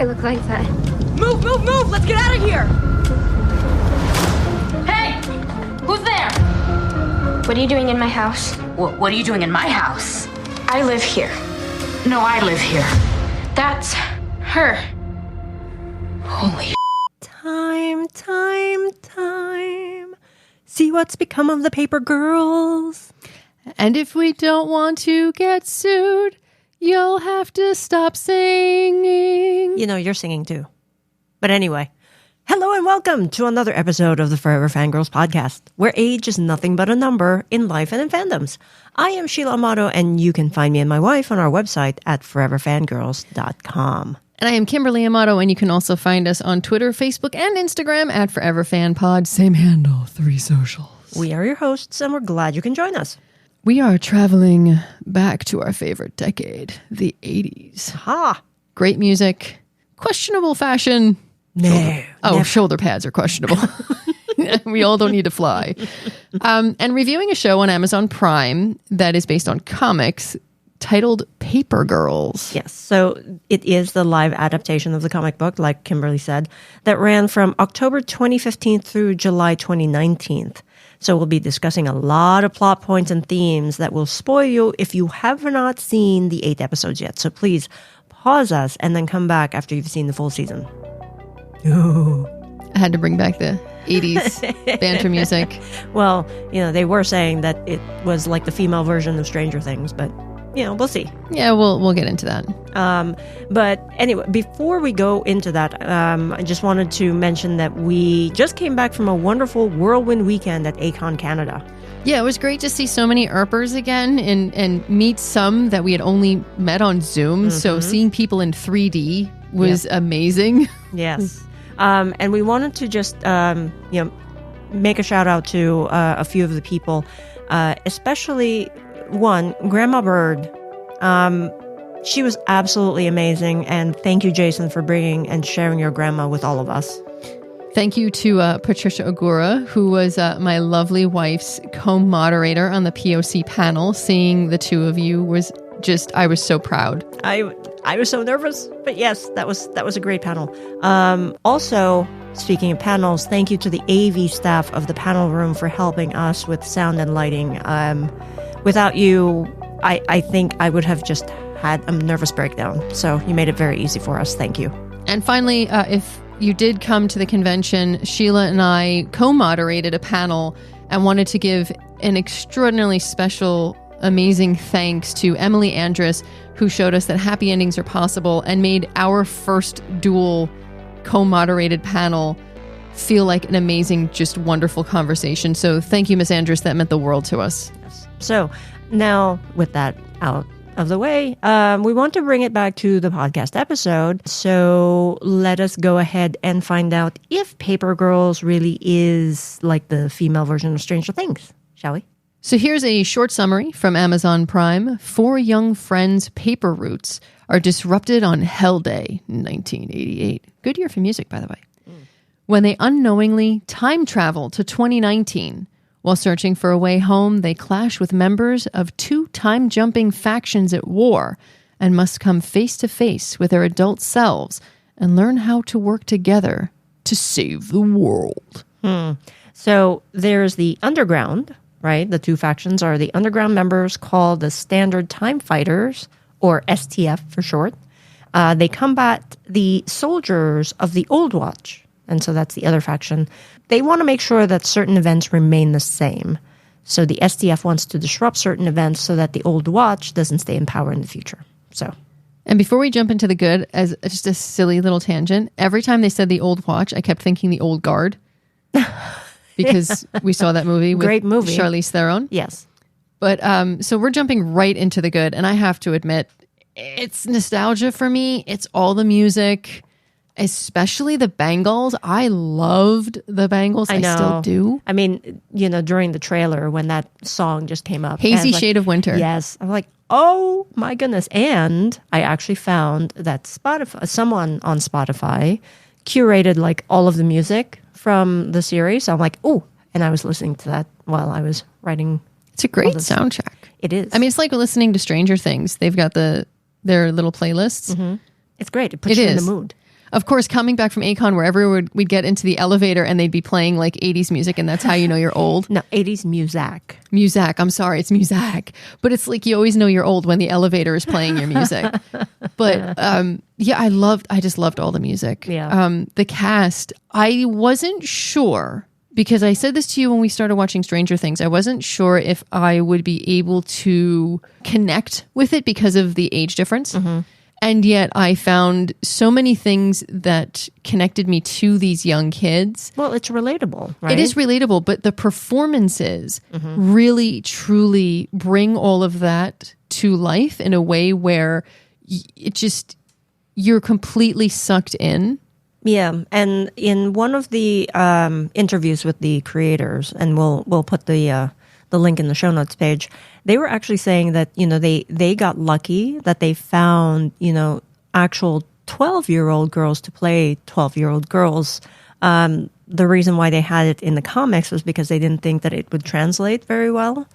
I look like that. Move, move, move! Let's get out of here! Hey! Who's there? What are you doing in my house? What are you doing in my house? I live here. No, I live here. That's her. Holy Time. See what's become of the Paper Girls. And if we don't want to get sued, you'll have to stop singing. You know, you're singing too. But anyway, hello and welcome to another episode of the Forever Fangirls podcast, where age is nothing but a number in life and in fandoms. I am Sheila Amato, and you can find me and my wife on our website at foreverfangirls.com. And I am Kimberly Amato, and you can also find us on Twitter, Facebook, and Instagram at ForeverFanPod. Same handle, 3 socials. We are your hosts, and we're glad you can join us. We are traveling back to our favorite decade, the 80s. Ha! Great music, questionable fashion. Shoulder pads are questionable. We all don't need to fly. And reviewing a show on Amazon Prime that is based on comics titled Paper Girls. Yes, so it is the live adaptation of the comic book, like Kimberly said, that ran from October 2015 through July 2019. So we'll be discussing a lot of plot points and themes that will spoil you if you have not seen the 8 episodes yet. So please pause us and then come back after you've seen the full season. Ooh. I had to bring back the 80s banter music. Well, you know, they were saying that it was like the female version of Stranger Things, but, you know, we'll see. Yeah, we'll get into that. But anyway, before we go into that, I just wanted to mention that we just came back from a wonderful whirlwind weekend at Acon Canada. Yeah, it was great to see so many ERPers again and meet some that we had only met on Zoom. Mm-hmm. So seeing people in 3D was amazing. Yes. And we wanted to just, make a shout out to a few of the people, especially one, Grandma Bird. She was absolutely amazing. And thank you, Jason, for bringing and sharing your grandma with all of us. Thank you to Patricia Ogura, who was my lovely wife's co-moderator on the POC panel. Seeing the two of you was just, I was so proud. I was so nervous, but yes, that was a great panel. Also, speaking of panels, thank you to the AV staff of the panel room for helping us with sound and lighting. Without you, I think I would have just had a nervous breakdown. So you made it very easy for us. Thank you. And finally, if you did come to the convention, Sheila and I co-moderated a panel and wanted to give an extraordinarily special, amazing thanks to Emily Andrus, who showed us that happy endings are possible and made our first dual co-moderated panel feel like an amazing, just wonderful conversation. So thank you, Miss Andrus. That meant the world to us. Yes. So now with that out of the way, we want to bring it back to the podcast episode. So let us go ahead and find out if Paper Girls really is like the female version of Stranger Things, shall we? So here's a short summary from Amazon Prime. 4 young friends' paper routes are disrupted on Hell Day, 1988. Good year for music, by the way. When they unknowingly time travel to 2019. While searching for a way home, they clash with members of 2 time-jumping factions at war and must come face-to-face with their adult selves and learn how to work together to save the world. So there's the Underground, right? The 2 factions are the Underground members called the Standard Time Fighters, or STF for short. They combat the soldiers of the Old Watch, and so that's the other faction. They want to make sure that certain events remain the same. So the STF wants to disrupt certain events so that the Old Watch doesn't stay in power in the future. And before we jump into the good, as just a silly little tangent, every time they said the Old Watch, I kept thinking the Old Guard. Because we saw that movie with Great movie. Charlize Theron. Yes. But so we're jumping right into the good. And I have to admit, it's nostalgia for me. It's all the music, especially the Bangles. I loved the Bangles. I still do. I mean, you know, during the trailer when that song just came up. Hazy Shade of Winter. Yes. I'm like, oh my goodness. And I actually found that someone on Spotify curated like all of the music from the series. So I'm like, oh, and I was listening to that while I was writing. It's a great soundtrack. It is. I mean, it's like listening to Stranger Things. They've got their little playlists. Mm-hmm. It's great. It puts you in the mood. Of course, coming back from Acon, wherever we'd get into the elevator and they'd be playing like 80s music, and that's how you know you're old. No, 80s music. Music. I'm sorry, it's music. But it's like you always know you're old when the elevator is playing your music. But I just loved all the music. Yeah. The cast, I wasn't sure, because I said this to you when we started watching Stranger Things. I wasn't sure if I would be able to connect with it because of the age difference. And yet I found so many things that connected me to these young kids. Well, it's relatable, right? It is relatable, but the performances really, truly bring all of that to life in a way where you're completely sucked in. Yeah, and in one of the interviews with the creators, and we'll put the link in the show notes page, they were actually saying that they got lucky that they found actual 12-year-old girls to play 12-year-old girls. The reason why they had it in the comics was because they didn't think that it would translate very well,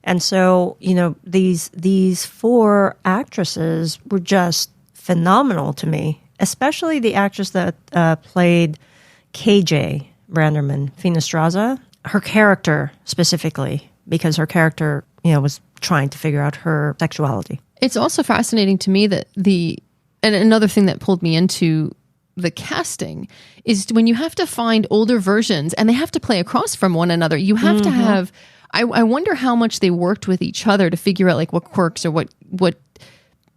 and so these 4 actresses were just phenomenal to me. Especially the actress that played KJ Branderman, Fenestraza, her character specifically, because her character, was trying to figure out her sexuality. It's also fascinating to me that and another thing that pulled me into the casting is when you have to find older versions and they have to play across from one another. You have to have, I wonder how much they worked with each other to figure out like what quirks or what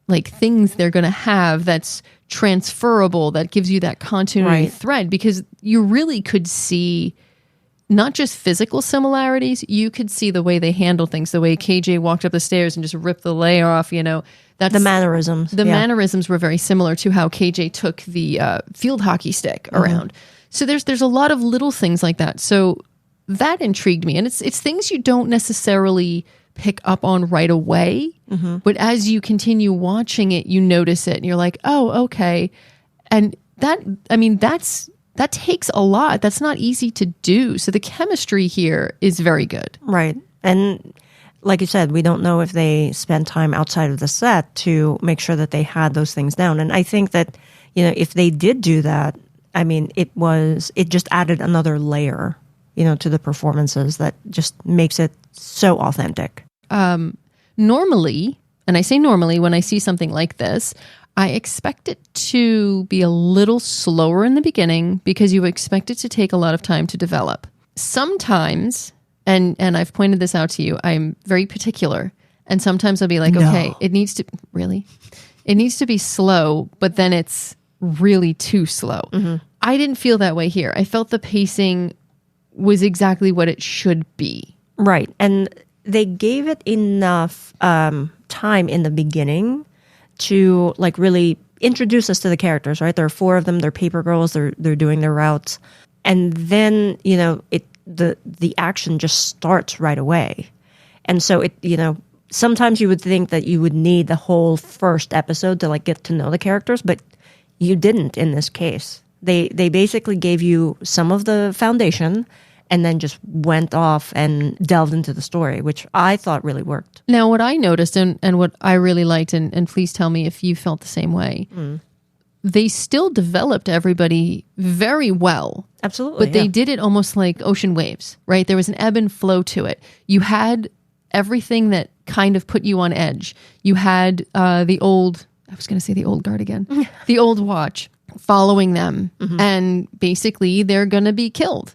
like things they're going to have that's transferable, that gives you that continuity thread, because you really could see not just physical similarities, you could see the way they handle things, the way KJ walked up the stairs and just ripped the layer off, that's the mannerisms. The mannerisms were very similar to how KJ took the field hockey stick around. So there's a lot of little things like that. So that intrigued me, and it's things you don't necessarily pick up on right away, but as you continue watching it, you notice it and you're like, oh, okay. And that takes a lot. That's not easy to do. So the chemistry here is very good. Right. And like you said, we don't know if they spent time outside of the set to make sure that they had those things down. And I think that, if they did do that, it just added another layer, to the performances that just makes it so authentic. Normally, and I say normally when I see something like this, I expect it to be a little slower in the beginning because you expect it to take a lot of time to develop. Sometimes, and I've pointed this out to you, I'm very particular. And sometimes I'll be like, okay, it needs to be slow, but then it's really too slow. I didn't feel that way here. I felt the pacing was exactly what it should be. Right. And they gave it enough time in the beginning to like really introduce us to the characters, right? There are 4 of them. They're paper girls. They're doing their routes. And then, the action just starts right away. And so sometimes you would think that you would need the whole first episode to like get to know the characters, but you didn't in this case. They basically gave you some of the foundation and then just went off and delved into the story, which I thought really worked. Now, what I noticed and what I really liked, and please tell me if you felt the same way, they still developed everybody very well. Absolutely. But they did it almost like ocean waves, right? There was an ebb and flow to it. You had everything that kind of put you on edge. You had the old guard again, the old watch following them. And basically they're going to be killed.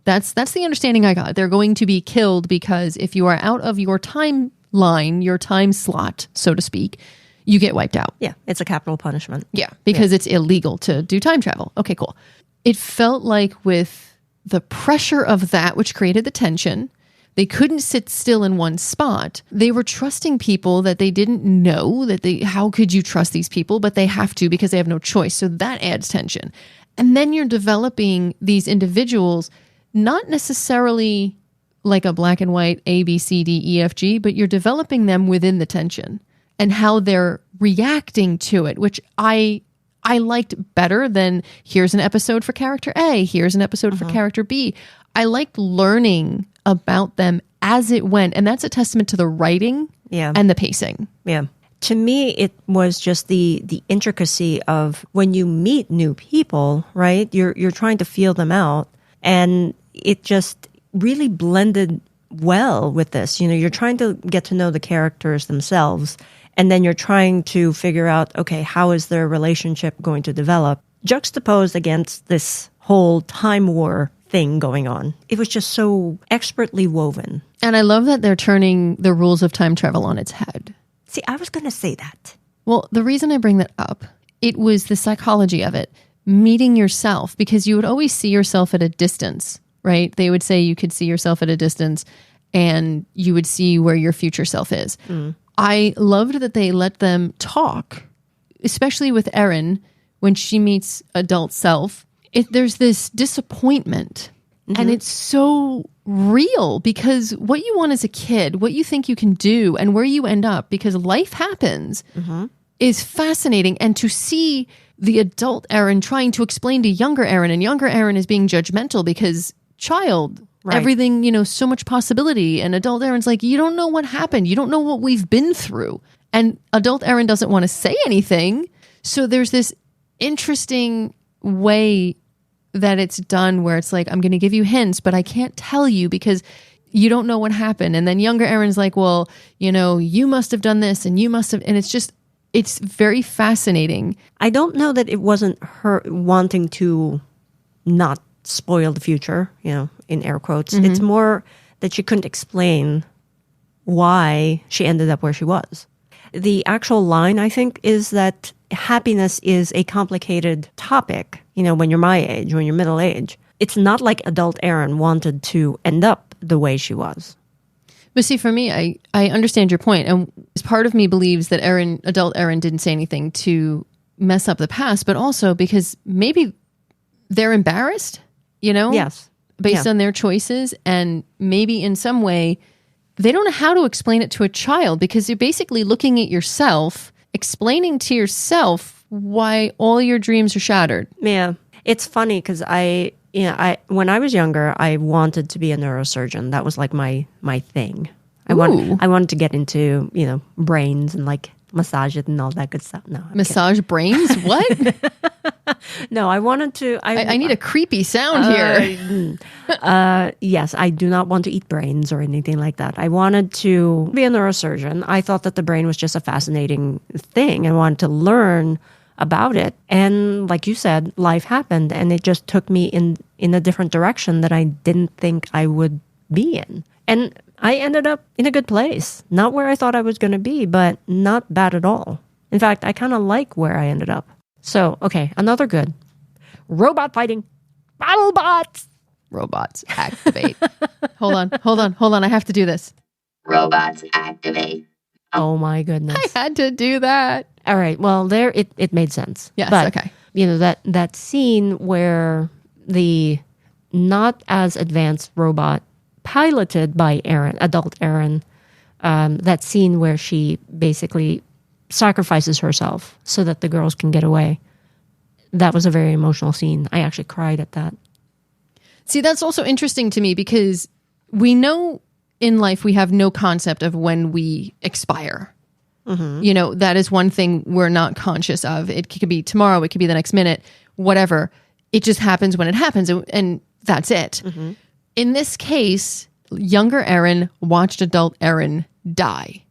That's the understanding I got. They're going to be killed because if you are out of your timeline, your time slot, so to speak, you get wiped out. Yeah, it's a capital punishment. Yeah, because it's illegal to do time travel. Okay, cool. It felt like with the pressure of that, which created the tension, they couldn't sit still in one spot. They were trusting people that they didn't know, how could you trust these people? But they have to because they have no choice. So that adds tension. And then you're developing these individuals, not necessarily like a black and white A, B, C, D, E, F, G, but you're developing them within the tension and how they're reacting to it, which I liked better than here's an episode for character A, here's an episode for character B. I liked learning about them as it went. And that's a testament to the writing and the pacing. Yeah. To me, it was just the intricacy of when you meet new people, right? You're trying to feel them out, and it just really blended well with this. You know, you're trying to get to know the characters themselves, and then you're trying to figure out, okay, how is their relationship going to develop, juxtaposed against this whole time war thing going on. It was just so expertly woven. And I love that they're turning the rules of time travel on its head. See, I was going to say that. Well, the reason I bring that up, it was the psychology of it, meeting yourself, because you would always see yourself at a distance, right? They would say you could see yourself at a distance and you would see where your future self is. I loved that they let them talk, especially with Erin when she meets adult self. There's this disappointment, and it's so real because what you want as a kid, what you think you can do, and where you end up, because life happens, is fascinating. And to see the adult Erin trying to explain to younger Erin, and younger Erin is being judgmental because child, everything, you know, so much possibility. And adult Erin's like, you don't know what happened. You don't know what we've been through. And adult Erin doesn't want to say anything. So there's this interesting way that it's done where it's like, I'm going to give you hints, but I can't tell you because you don't know what happened. And then younger Erin's like, well, you know, you must have done this and you must have, and it's just, it's very fascinating. I don't know that it wasn't her wanting to not spoil the future, you know, in air quotes. It's more that she couldn't explain why she ended up where she was. The actual line, I think, is that happiness is a complicated topic, you know, when you're my age, when you're middle age. It's not like adult Erin wanted to end up the way she was. But see, for me, I understand your point. And part of me believes that adult Erin didn't say anything to mess up the past, but also because maybe they're embarrassed, you know? Yes. Based on their choices. And maybe in some way, they don't know how to explain it to a child because you're basically looking at yourself, explaining to yourself why all your dreams are shattered. Yeah. It's funny because when I was younger, I wanted to be a neurosurgeon. That was like my thing. I wanted to get into, you know, brains and like massage it and all that good stuff. No, massage brains? What? No, I wanted to. I need a creepy sound here. Yes, I do not want to eat brains or anything like that. I wanted to be a neurosurgeon. I thought that the brain was just a fascinating thing. I wanted to learn about it. And like you said, life happened and it just took me in a different direction that I didn't think I would be in. And I ended up in a good place. Not where I thought I was going to be, but not bad at all. In fact, I kind of like where I ended up. So, okay, another good. Robot fighting. Battle bots. Robots activate. Hold on. I have to do this. Robots activate. Oh my goodness. I had to do that. All right. Well, there it made sense. Yes, but, okay. You know, that scene where the not as advanced robot piloted by adult Erin, that scene where she basically sacrifices herself so that the girls can get away. That was a very emotional scene. I actually cried at that. See, that's also interesting to me because we know in life we have no concept of when we expire. You know, that is one thing we're not conscious of. It could be tomorrow, it could be the next minute, whatever. It just happens when it happens, and that's it. In this case, younger Erin watched adult Erin die.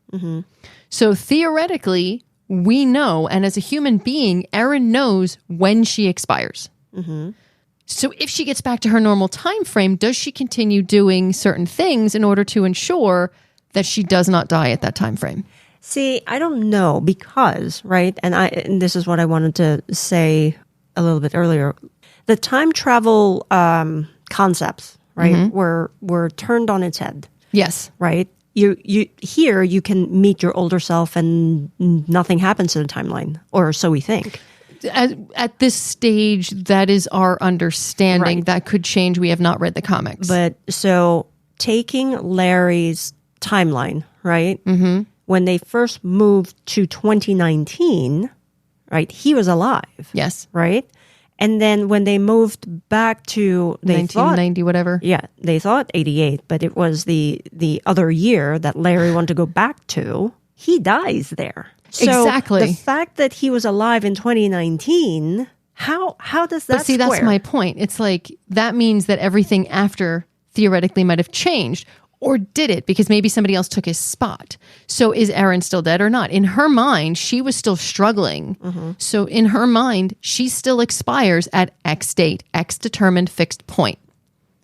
So theoretically, we know, and as a human being, Erin knows when she expires. So if she gets back to her normal time frame, does she continue doing certain things in order to ensure that she does not die at that time frame? See, I don't know because, right, and this is what I wanted to say a little bit earlier. The time travel concepts, right, were turned on its head. Yes. Right? You can meet your older self and nothing happens to the timeline, or so we think. At this stage, that is our understanding. Right. That could change. We have not read the comics. But so taking Larry's timeline, right? When they first moved to 2019, right, he was alive. Yes. Right? And then when they moved back to 1990, whatever. Yeah, they thought 88, but it was the other year that Larry wanted to go back to. He dies there. So Exactly. the fact that he was alive in 2019, how does that But see, square? that's my point. It's like that means that everything after theoretically might have changed. Or did it? Because maybe somebody else took his spot. So is Erin still dead or not? In her mind, she was still struggling. So in her mind, she still expires at X date, X determined fixed point.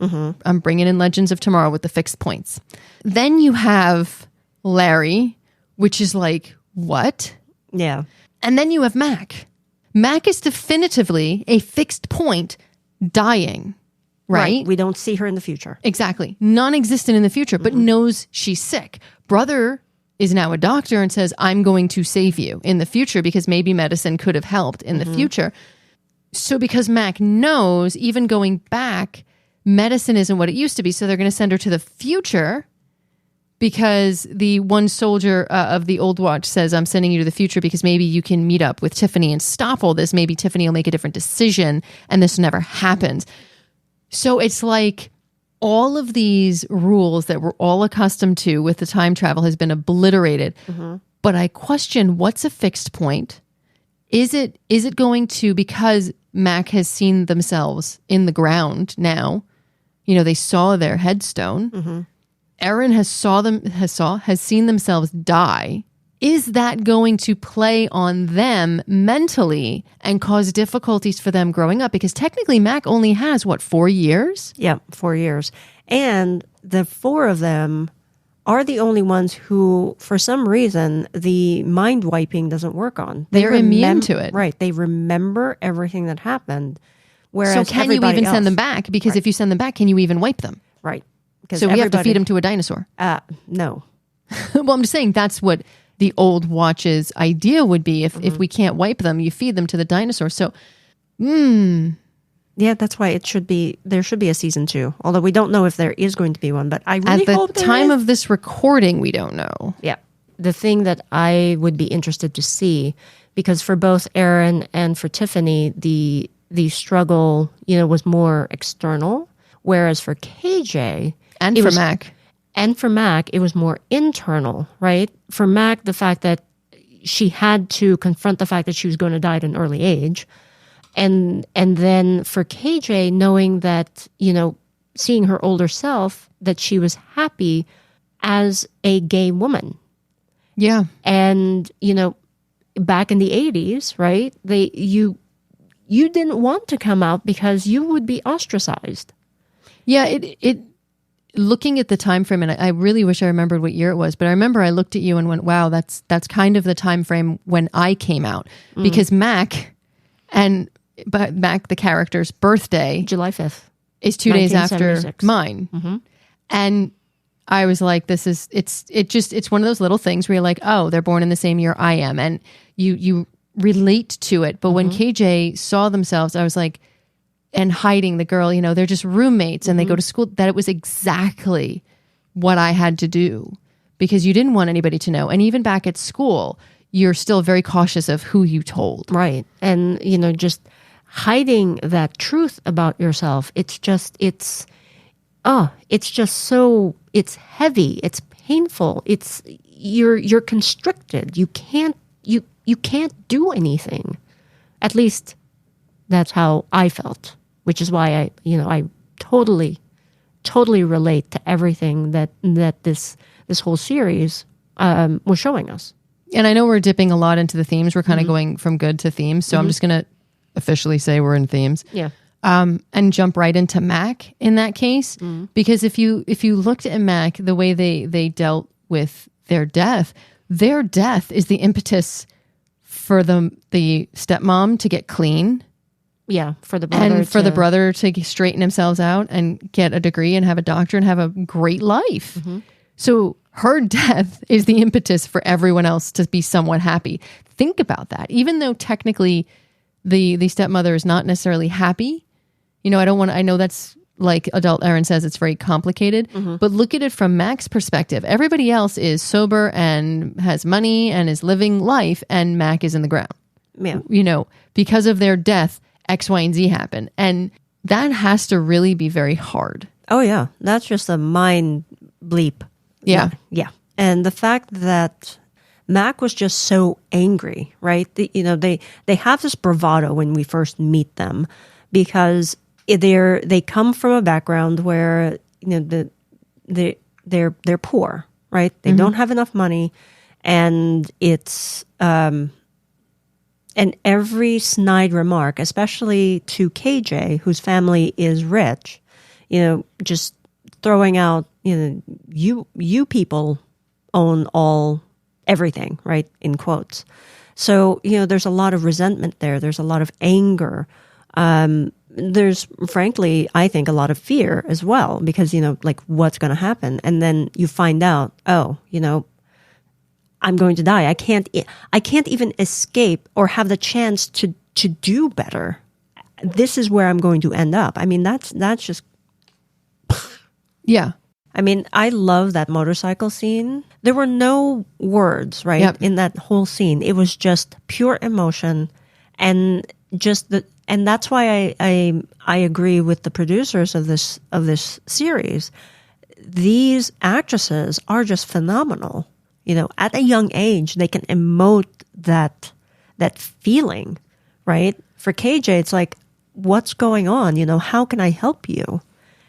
I'm bringing in Legends of Tomorrow with the fixed points. Then you have Larry, which is like, what? Yeah. And then you have Mac. Mac is definitively a fixed point dying, right? We don't see her in the future. Exactly. Non-existent in the future, but knows she's sick. Brother is now a doctor and says, I'm going to save you in the future because maybe medicine could have helped in the future. So because Mac knows, even going back, medicine isn't what it used to be. So they're going to send her to the future because the one soldier of the old watch says, I'm sending you to the future because maybe you can meet up with Tiffany and stop all this. Maybe Tiffany will make a different decision and this never happens. So it's like all of these rules that we're all accustomed to with the time travel has been obliterated. But I question, what's a fixed point? Is it going to, because Mac has seen themselves in the ground now, you know, they saw their headstone. Erin has seen themselves die. Is that going to play on them mentally and cause difficulties for them growing up? Because technically Mac only has, 4 years? Yeah, 4 years. And the four of them are the only ones who, for some reason, the mind wiping doesn't work on. They're immune to it. Right. They remember everything that happened. Whereas So can you even send them back? Because if you send them back, can you even wipe them? Right. So we have to feed them to a dinosaur. No. Well, I'm just saying that's what the old watch's idea would be. If we can't wipe them, you feed them to the dinosaur. So, Yeah, that's why there should be a season 2. Although we don't know if there is going to be one, but I really hope at the there time is. of this recording, we don't know. Yeah. The thing that I would be interested to see, because for both Erin and for Tiffany, the struggle, was more external, whereas for KJ And for Mac. and for Mac, it was more internal, right? For Mac, the fact that she had to confront the fact that she was going to die at an early age. And then for KJ, knowing that, seeing her older self, that she was happy as a gay woman. Yeah. And, back in the 80s, right, you didn't want to come out because you would be ostracized. Yeah, it looking at the time frame, and I really wish I remembered what year it was, but I remember I looked at you and went, wow, that's kind of the time frame when I came out. Because Mac, the character's birthday, July 5th. is 2 days after 1976. mine. And I was like, it's one of those little things where you're like, oh, they're born in the same year I am. And you relate to it. But when KJ saw themselves, I was like, and hiding the girl, they're just roommates and they go to school, that it was exactly what I had to do because you didn't want anybody to know. And even back at school, you're still very cautious of who you told. Right. And, just hiding that truth about yourself, it's heavy, it's painful, you're constricted. You can't do anything. At least that's how I felt, which is why I totally relate to everything that this whole series was showing us. And I know we're dipping a lot into the themes. We're kind of going from good to themes. So I'm just going to officially say we're in themes. Yeah. And jump right into Mac in that case. Because if you looked at Mac, the way they dealt with their death is the impetus for the stepmom to get clean. Yeah, for the brother And for the brother to straighten themselves out and get a degree and have a doctor and have a great life. So her death is the impetus for everyone else to be somewhat happy. Think about that. Even though technically the stepmother is not necessarily happy, I know that's like adult Erin says, it's very complicated, but look at it from Mac's perspective. Everybody else is sober and has money and is living life, and Mac is in the ground. Yeah. Because of their death, X, Y, and Z happen. And that has to really be very hard. Oh, yeah. That's just a mind bleep. Yeah. Yeah. And the fact that Mac was just so angry, right? They have this bravado when we first meet them because they come from a background where they're poor, right? They don't have enough money, and it's and every snide remark, especially to KJ, whose family is rich, just throwing out, you people own everything, right? In quotes. So, there's a lot of resentment there. There's a lot of anger. There's, frankly, I think a lot of fear as well, because, like, what's going to happen? And then you find out, I'm going to die. I can't even escape or have the chance to do better. This is where I'm going to end up. I mean, that's just... Yeah. I mean, I love that motorcycle scene. There were no words, right? Yep. In that whole scene. It was just pure emotion, and that's why I agree with the producers of this series. These actresses are just phenomenal. At a young age, they can emote that feeling, right? For KJ, it's like, what's going on? How can I help you?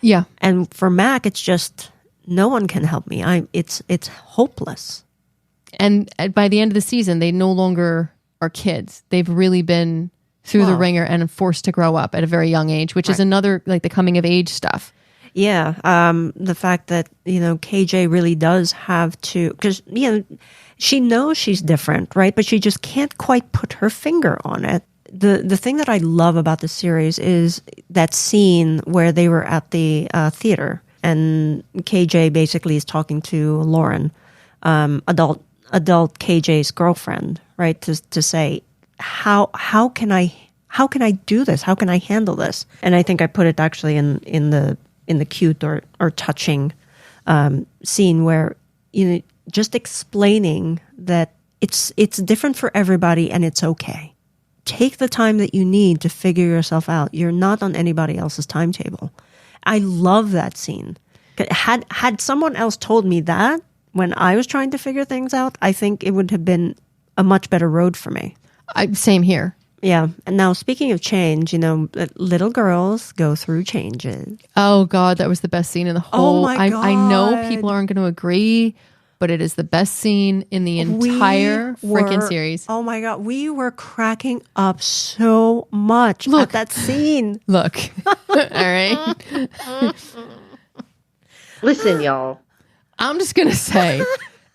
Yeah. And for Mac, it's just, no one can help me. It's hopeless. And by the end of the season, they no longer are kids. They've really been through the ringer and forced to grow up at a very young age, which is another, like, the coming of age stuff. Yeah. The fact that, KJ really does have to, because, she knows she's different, right? But she just can't quite put her finger on it. The thing that I love about the series is that scene where they were at the theater, and KJ basically is talking to Lauren, adult KJ's girlfriend, right? To say, how can I do this? How can I handle this? And I think I put it actually in the cute or touching scene where just explaining that it's different for everybody and it's okay. Take the time that you need to figure yourself out. You're not on anybody else's timetable. I love that scene. Had someone else told me that when I was trying to figure things out, I think it would have been a much better road for me. Same here. Yeah. And now, speaking of change, little girls go through changes. Oh, God, that was the best scene in the whole... Oh, my God. I know people aren't going to agree, but it is the best scene in the entire freaking series. Oh, my God. We were cracking up so much at that scene. Look. All right. Listen, y'all. I'm just going to say,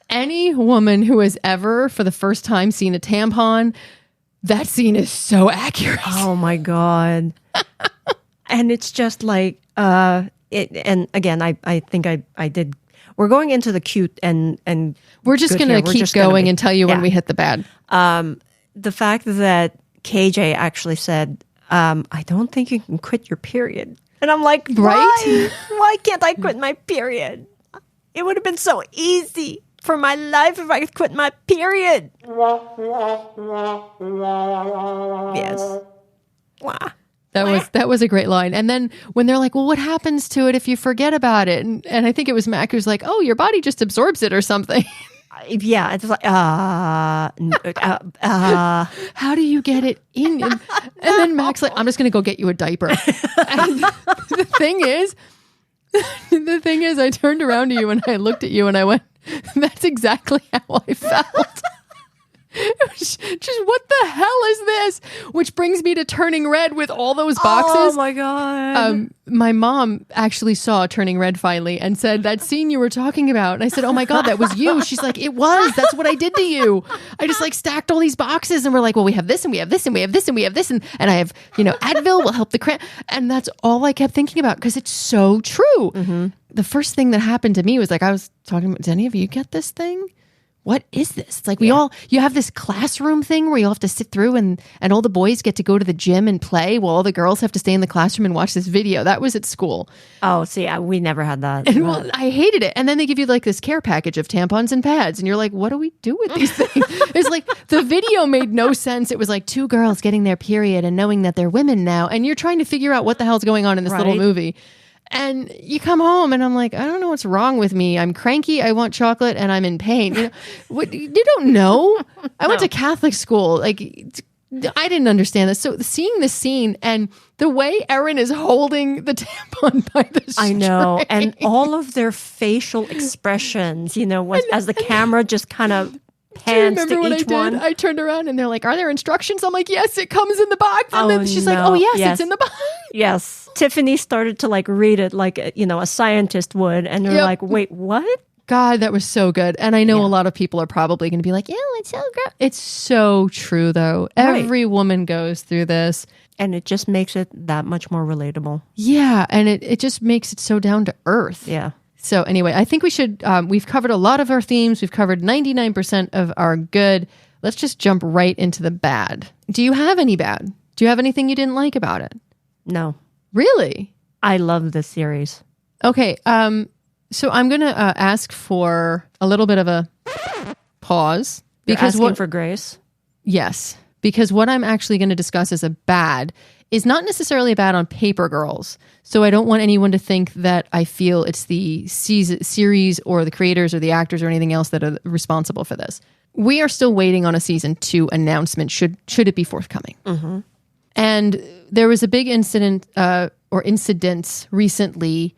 any woman who has ever, for the first time, seen a tampon... That scene is so accurate. Oh my God. And it's just like, and again, I think I did. We're going into the cute and we're just going to keep going and tell you when we hit the bad. The fact that KJ actually said, I don't think you can quit your period. And I'm like, right? Why can't I quit my period? It would have been so easy for my life if I could quit my period. Yes. Wow. That was a great line. And then when they're like, well, what happens to it if you forget about it? And I think it was Mac who's like, oh, your body just absorbs it or something. Yeah. It's like, how do you get it in? And then Mac's like, I'm just going to go get you a diaper. And the thing is, I turned around to you and I looked at you and I went, that's exactly how I felt. It was just, what the hell is this? Which brings me to Turning Red with all those boxes. Oh my God. My mom actually saw Turning Red finally and said, that scene you were talking about. And I said, oh my God, that was you. She's like, it was. That's what I did to you. I just like stacked all these boxes and we're like, well, we have this and we have this and we have this and we have this. And I have, Advil will help the cramp. And that's all I kept thinking about because it's so true. Mm-hmm. The first thing that happened to me was like, I was talking about, does any of you get this thing? What is this? It's like you have this classroom thing where you'll have to sit through and all the boys get to go to the gym and play while all the girls have to stay in the classroom and watch this video. That was at school. Oh, see, we never had that. And well, I hated it. And then they give you like this care package of tampons and pads. And you're like, what do we do with these things? It's like the video made no sense. It was like two girls getting their period and knowing that they're women now. And you're trying to figure out what the hell's going on in this little movie. And you come home and I'm like, I don't know what's wrong with me. I'm cranky. I want chocolate and I'm in pain. You don't know. I went to Catholic school. Like, I didn't understand this. So seeing this scene and the way Erin is holding the tampon by the string. I know. And all of their facial expressions, as the camera just kind of pans to each one. I turned around and they're like, are there instructions? I'm like, yes, it comes in the box. And then she's like, oh, yes, it's in the box. Yes. Tiffany started to read it like, a scientist would. And they're like, wait, what? God, that was so good. And I know a lot of people are probably going to be like, yeah, it's so gross. It's so true, though. Right. Every woman goes through this. And it just makes it that much more relatable. Yeah. And it just makes it so down to earth. Yeah. So anyway, I think we should, we've covered a lot of our themes. We've covered 99% of our good. Let's just jump right into the bad. Do you have any bad? Do you have anything you didn't like about it? No. Really? I love this series. Okay. So I'm going to ask for a little bit of a pause. Because asking for grace? Yes. Because what I'm actually going to discuss as a bad is not necessarily a bad on Paper Girls. So I don't want anyone to think that I feel it's the series or the creators or the actors or anything else that are responsible for this. We are still waiting on a season 2 announcement should it be forthcoming. Mm-hmm. And there was a big incident or incidents recently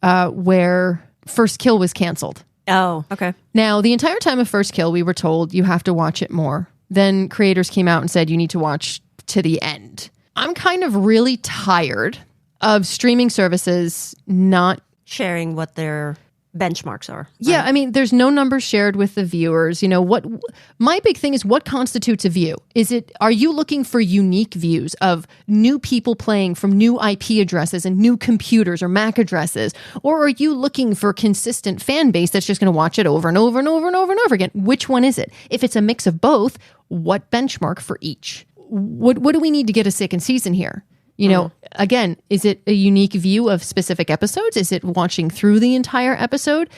where First Kill was canceled. Oh, okay. Now, the entire time of First Kill, we were told you have to watch it more. Then creators came out and said you need to watch to the end. I'm kind of really tired of streaming services not sharing what their benchmarks are. Right? Yeah, I mean, there's no numbers shared with the viewers. What my big thing is, what constitutes a view? Are you looking for unique views of new people playing from new IP addresses and new computers or MAC addresses? Or are you looking for consistent fan base that's just going to watch it over and over and over and over and over again? Which one is it? If it's a mix of both, what benchmark for each? What do we need to get a second season here? Again, is it a unique view of specific episodes? Is it watching through the entire episode?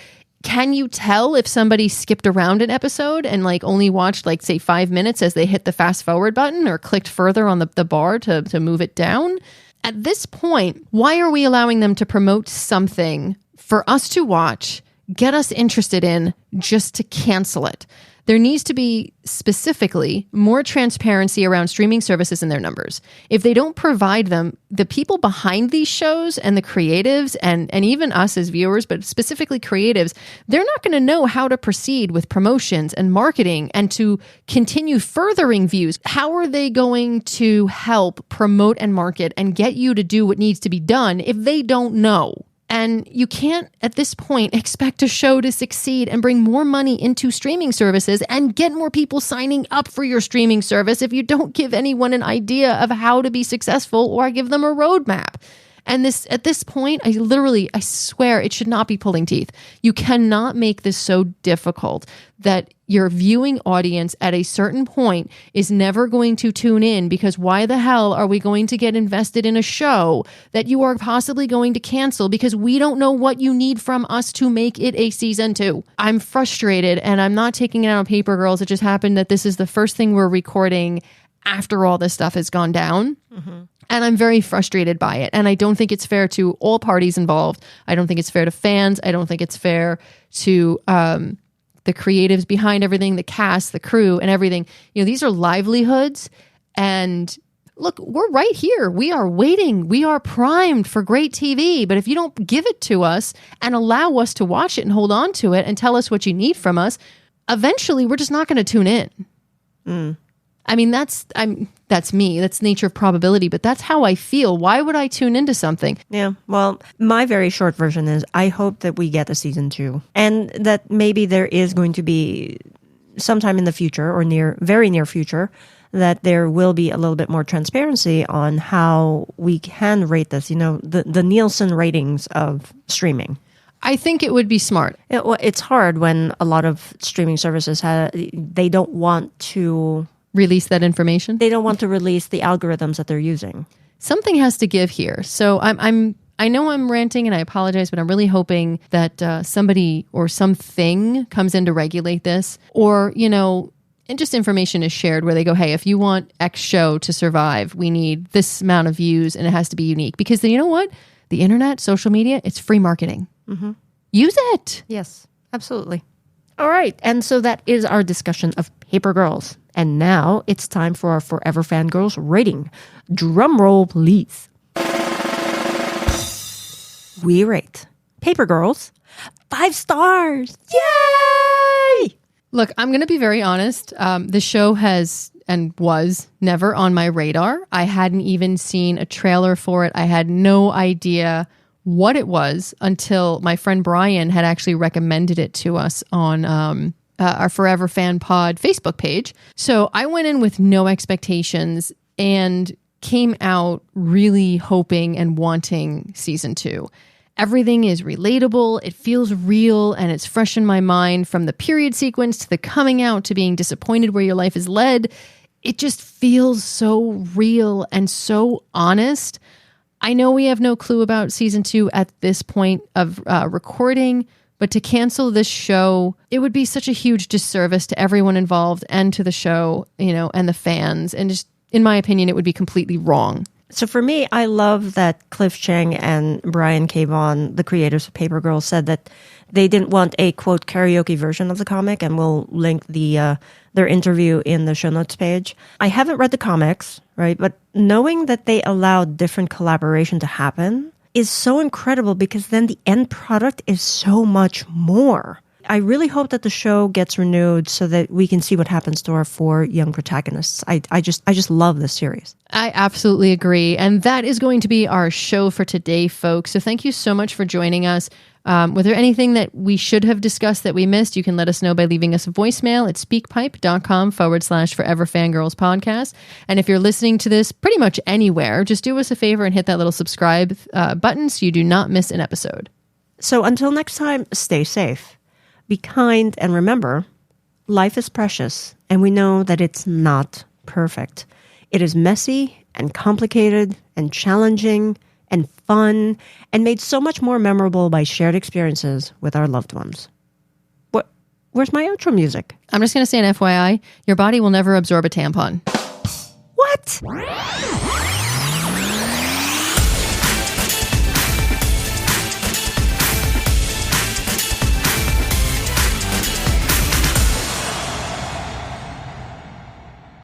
Can you tell if somebody skipped around an episode and only watched say 5 minutes as they hit the fast forward button or clicked further on the bar to move it down? At this point, why are we allowing them to promote something for us to watch, get us interested in, just to cancel it? There needs to be specifically more transparency around streaming services and their numbers. If they don't provide them, the people behind these shows and the creatives and even us as viewers, but specifically creatives, they're not going to know how to proceed with promotions and marketing and to continue furthering views. How are they going to help promote and market and get you to do what needs to be done if they don't know? And you can't, at this point, expect a show to succeed and bring more money into streaming services and get more people signing up for your streaming service if you don't give anyone an idea of how to be successful or give them a roadmap. And at this point, I swear it should not be pulling teeth. You cannot make this so difficult that your viewing audience at a certain point is never going to tune in, because why the hell are we going to get invested in a show that you are possibly going to cancel because we don't know what you need from us to make it a season 2? I'm frustrated, and I'm not taking it out on Paper Girls. It just happened that this is the first thing we're recording after all this stuff has gone down. Mm-hmm. And I'm very frustrated by it. And I don't think it's fair to all parties involved. I don't think it's fair to fans. I don't think it's fair to the creatives behind everything, the cast, the crew, and everything. These are livelihoods. And look, we're right here. We are waiting. We are primed for great TV. But if you don't give it to us and allow us to watch it and hold on to it and tell us what you need from us, eventually we're just not going to tune in. Mm. I mean, that's me. That's nature of probability, but that's how I feel. Why would I tune into something? Yeah. Well, my very short version is I hope that we get a season 2, and that maybe there is going to be sometime in the future or very near future that there will be a little bit more transparency on how we can rate this, the Nielsen ratings of streaming. I think it would be smart. It's hard when a lot of streaming services they don't want to release that information. They don't want to release the algorithms that they're using. Something has to give here. So I know I'm ranting and I apologize, but I'm really hoping that somebody or something comes in to regulate this, or, and just information is shared where they go, hey, if you want X show to survive, we need this amount of views and it has to be unique. Because you know what? The internet, social media, it's free marketing. Use it. Yes, absolutely. All right. And so that is our discussion of Paper Girls. And now it's time for our Forever Fangirls rating. Drum roll, please. We rate Paper Girls 5 stars. Yay! Look, I'm going to be very honest. The show has and was never on my radar. I hadn't even seen a trailer for it. I had no idea what it was until my friend Brian had actually recommended it to us on our Forever Fan Pod Facebook page. So I went in with no expectations and came out really hoping and wanting season 2. Everything is relatable, it feels real, and it's fresh in my mind, from the period sequence to the coming out to being disappointed where your life is led. It just feels so real and so honest. I know we have no clue about season 2 at this point of recording, but to cancel this show, it would be such a huge disservice to everyone involved and to the show, and the fans. And just, in my opinion, it would be completely wrong. So for me, I love that Cliff Chang and Brian K. Vaughan, the creators of Paper Girls, said that they didn't want a, quote, karaoke version of the comic, and we'll link their interview in the show notes page. I haven't read the comics, right? But knowing that they allowed different collaboration to happen is so incredible, because then the end product is so much more. I really hope that the show gets renewed so that we can see what happens to our 4 young protagonists. I just love this series. I absolutely agree. And that is going to be our show for today, folks. So thank you so much for joining us. Was there anything that we should have discussed that we missed? You can let us know by leaving us a voicemail at speakpipe.com/Forever Fangirls podcast. And if you're listening to this pretty much anywhere, just do us a favor and hit that little subscribe button so you do not miss an episode. So until next time, stay safe. Be kind, and remember, life is precious, and we know that it's not perfect. It is messy and complicated and challenging and fun, and made so much more memorable by shared experiences with our loved ones. Where's my outro music? I'm just going to say an FYI, your body will never absorb a tampon. What?